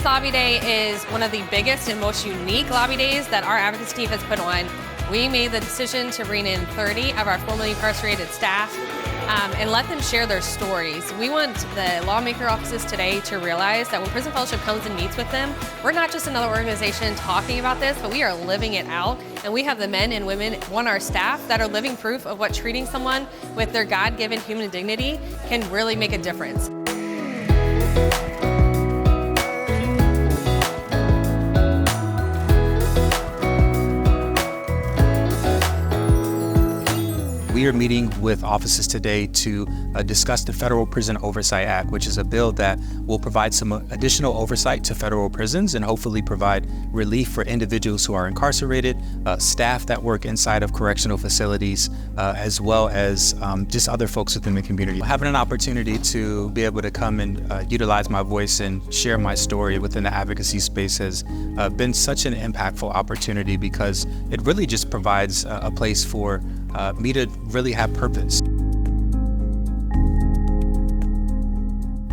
Lobby Day is one of the biggest and most unique lobby days that our advocacy team has put on. We made the decision to bring in 30 of our formerly incarcerated staff and let them share their stories. We want the lawmaker offices today to realize that when Prison Fellowship comes and meets with them, we're not just another organization talking about this, but we are living it out. And we have the men and women on our staff that are living proof of what treating someone with their God-given human dignity can really make a difference. We are meeting with offices today to discuss the Federal Prison Oversight Act, which is a bill that will provide some additional oversight to federal prisons and hopefully provide relief for individuals who are incarcerated, staff that work inside of correctional facilities, as well as just other folks within the community. Having an opportunity to be able to come and utilize my voice and share my story within the advocacy space has been such an impactful opportunity because it really just provides a place for me to really have purpose.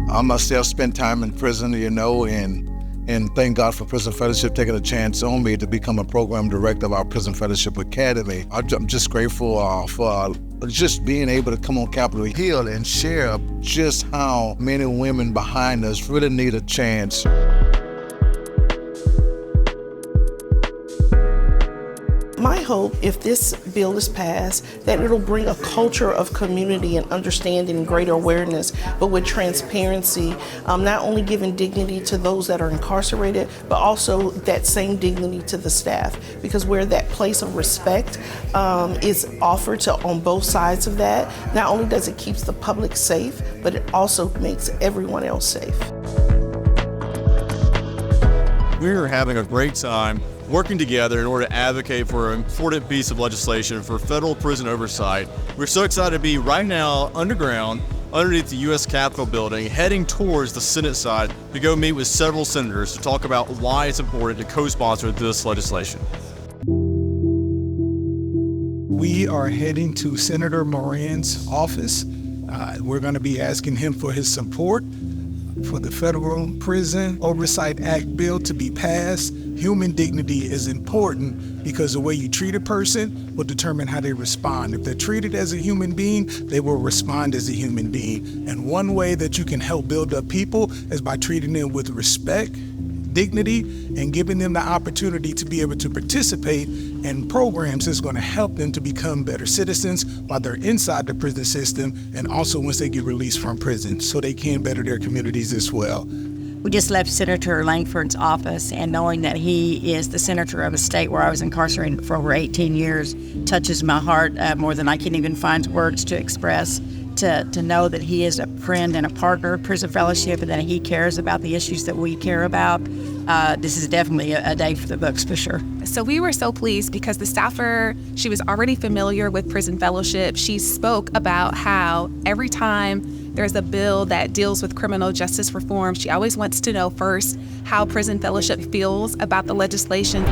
I myself spent time in prison, and thank God for Prison Fellowship taking a chance on me to become a program director of our Prison Fellowship Academy. I'm just grateful for just being able to come on Capitol Hill and share just how men and women behind us really need a chance. My hope, if this bill is passed, that it'll bring a culture of community and understanding and greater awareness, but with transparency, not only giving dignity to those that are incarcerated, but also that same dignity to the staff. Because where that place of respect is offered on both sides of that, not only does it keep the public safe, but it also makes everyone else safe. We're having a great time working together in order to advocate for an important piece of legislation for federal prison oversight. We're so excited to be right now underground, underneath the U.S. Capitol building, heading towards the Senate side to go meet with several senators to talk about why it's important to co-sponsor this legislation. We are heading to Senator Moran's office. We're going to be asking him for his support for the Federal Prison Oversight Act bill to be passed. Human dignity is important because the way you treat a person will determine how they respond. If they're treated as a human being, they will respond as a human being. And one way that you can help build up people is by treating them with respect, dignity, and giving them the opportunity to be able to participate in programs that's going to help them to become better citizens while they're inside the prison system and also once they get released from prison so they can better their communities as well. We just left Senator Langford's office, and knowing that he is the senator of a state where I was incarcerated for over 18 years touches my heart more than I can even find words to express. To know that he is a friend and a partner of Prison Fellowship and that he cares about the issues that we care about. This is definitely a day for the books for sure. So we were so pleased because the staffer, she was already familiar with Prison Fellowship. She spoke about how every time there's a bill that deals with criminal justice reform, she always wants to know first how Prison Fellowship feels about the legislation.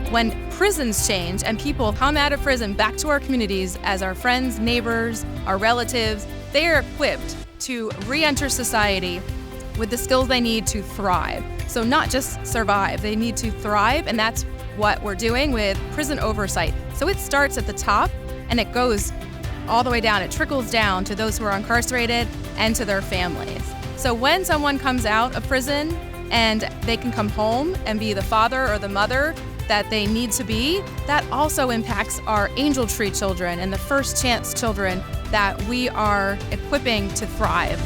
When prisons change and people come out of prison back to our communities as our friends, neighbors, our relatives, they are equipped to re-enter society with the skills they need to thrive. So not just survive, they need to thrive, and that's what we're doing with prison oversight. So it starts at the top and it goes all the way down. It trickles down to those who are incarcerated and to their families. So when someone comes out of prison and they can come home and be the father or the mother that they need to be, that also impacts our Angel Tree children and the First Chance children that we are equipping to thrive.